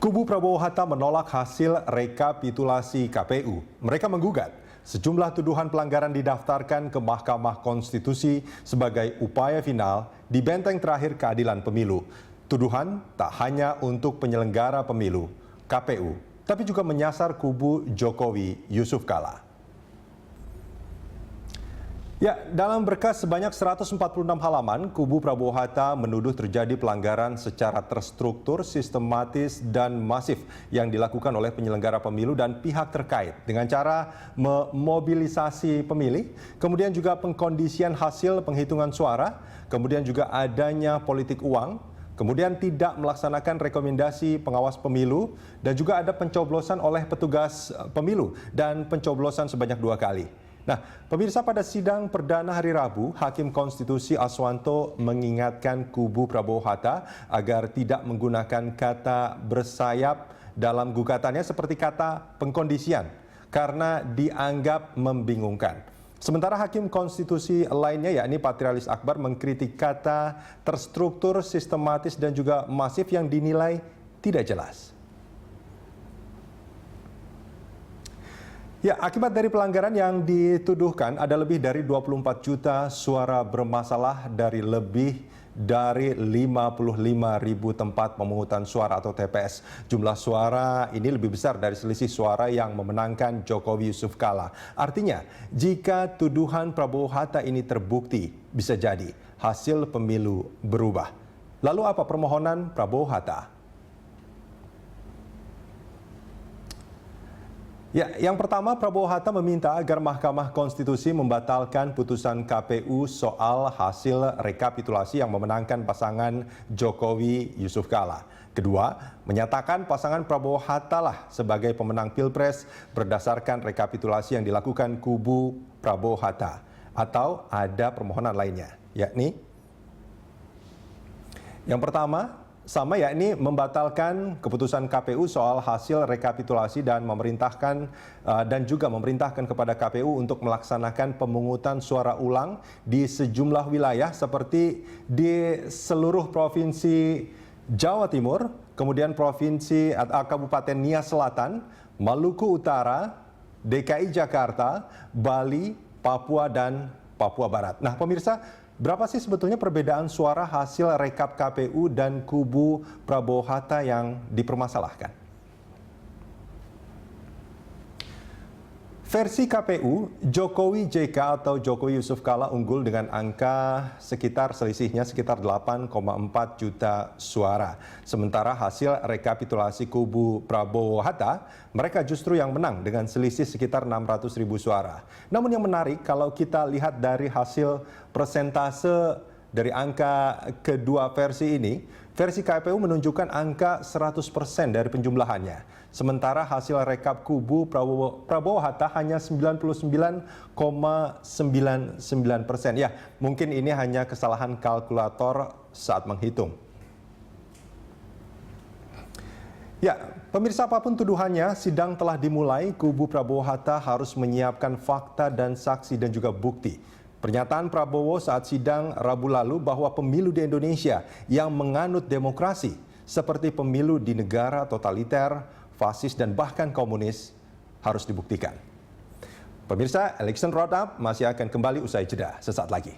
Kubu Prabowo Hatta menolak hasil rekapitulasi KPU. Mereka menggugat sejumlah tuduhan pelanggaran didaftarkan ke Mahkamah Konstitusi sebagai upaya final di benteng terakhir keadilan pemilu. Tuduhan tak hanya untuk penyelenggara pemilu, KPU, tapi juga menyasar kubu Jokowi Yusuf Kala. Ya, dalam berkas sebanyak 146 halaman, kubu Prabowo Hatta menuduh terjadi pelanggaran secara terstruktur, sistematis, dan masif yang dilakukan oleh penyelenggara pemilu dan pihak terkait dengan cara memobilisasi pemilih, kemudian juga pengkondisian hasil penghitungan suara, kemudian juga adanya politik uang, kemudian tidak melaksanakan rekomendasi pengawas pemilu, dan juga ada pencoblosan oleh petugas pemilu dan pencoblosan sebanyak 2 kali. Nah, pemirsa, pada sidang perdana hari Rabu, Hakim Konstitusi Aswanto mengingatkan kubu Prabowo Hatta agar tidak menggunakan kata bersayap dalam gugatannya seperti kata pengkondisian karena dianggap membingungkan. Sementara Hakim Konstitusi lainnya yakni Patrialis Akbar mengkritik kata terstruktur, sistematis dan juga masif yang dinilai tidak jelas. Ya, akibat dari pelanggaran yang dituduhkan ada lebih dari 24 juta suara bermasalah dari lebih dari 55.000 tempat pemungutan suara atau TPS. Jumlah suara ini lebih besar dari selisih suara yang memenangkan Jokowi Yusuf Kala. Artinya, jika tuduhan Prabowo Hatta ini terbukti, bisa jadi hasil pemilu berubah. Lalu apa permohonan Prabowo Hatta? Ya, yang pertama, Prabowo Hatta meminta agar Mahkamah Konstitusi membatalkan putusan KPU soal hasil rekapitulasi yang memenangkan pasangan Jokowi Yusuf Kala. Kedua, menyatakan pasangan Prabowo Hatta lah sebagai pemenang Pilpres berdasarkan rekapitulasi yang dilakukan kubu Prabowo Hatta. Atau ada permohonan lainnya, yakni yang pertama, yakni membatalkan keputusan KPU soal hasil rekapitulasi dan juga memerintahkan kepada KPU untuk melaksanakan pemungutan suara ulang di sejumlah wilayah seperti di seluruh provinsi Jawa Timur, kemudian provinsi Kabupaten Nias Selatan, Maluku Utara, DKI Jakarta, Bali, Papua dan Papua Barat. Nah, pemirsa, berapa sih sebetulnya perbedaan suara hasil rekap KPU dan kubu Prabowo Hatta yang dipermasalahkan? Versi KPU, Jokowi JK atau Jokowi Yusuf Kala unggul dengan angka selisihnya sekitar 8,4 juta suara. Sementara hasil rekapitulasi kubu Prabowo Hatta, mereka justru yang menang dengan selisih sekitar 600.000 suara. Namun yang menarik kalau kita lihat dari hasil persentase dari angka kedua versi ini, versi KPU menunjukkan angka 100% dari penjumlahannya. Sementara hasil rekap kubu Prabowo Hatta hanya 99,99%. Ya, mungkin ini hanya kesalahan kalkulator saat menghitung. Ya, pemirsa, apapun tuduhannya, sidang telah dimulai. Kubu Prabowo Hatta harus menyiapkan fakta dan saksi dan juga bukti. Pernyataan Prabowo saat sidang Rabu lalu bahwa pemilu di Indonesia yang menganut demokrasi seperti pemilu di negara totaliter, fasis dan bahkan komunis harus dibuktikan. Pemirsa, Election Roundup masih akan kembali usai jeda sesaat lagi.